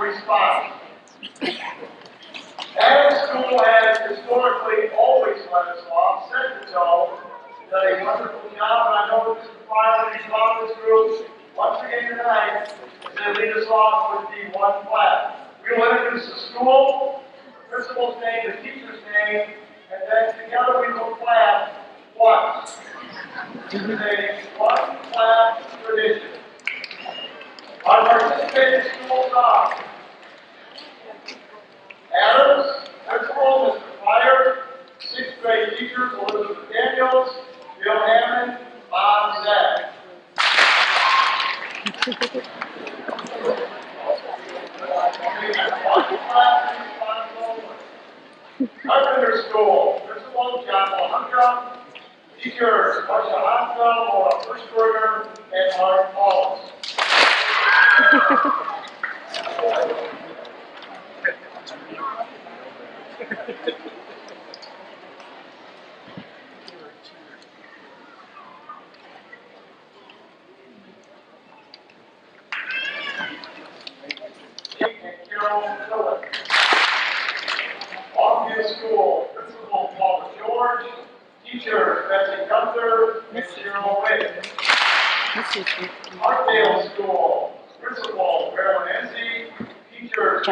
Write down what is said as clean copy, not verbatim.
response. Adams School has historically always led us off, said to Joe, done a wonderful job, and I know Mr. Pryor and this group once again tonight is going to lead us off with the one clap. We will introduce the school, the principal's name, the teacher's name, and then together we will clap once. This is a one clap tradition. Our participating schools are Adams, principal, Mr. Pryor, 6th grade teachers, Elizabeth Daniels, Bill Hammond, Bob Zach. Carpenter School, principal, John Malhunka, teachers, Marcia Hoffel, Laura Bushberger, and Mark Paulus. Longview School, principal Paul George, teachers Betsy Gunther and Cheryl Witt. Markdale School, principal Marilyn Enzi, teachers.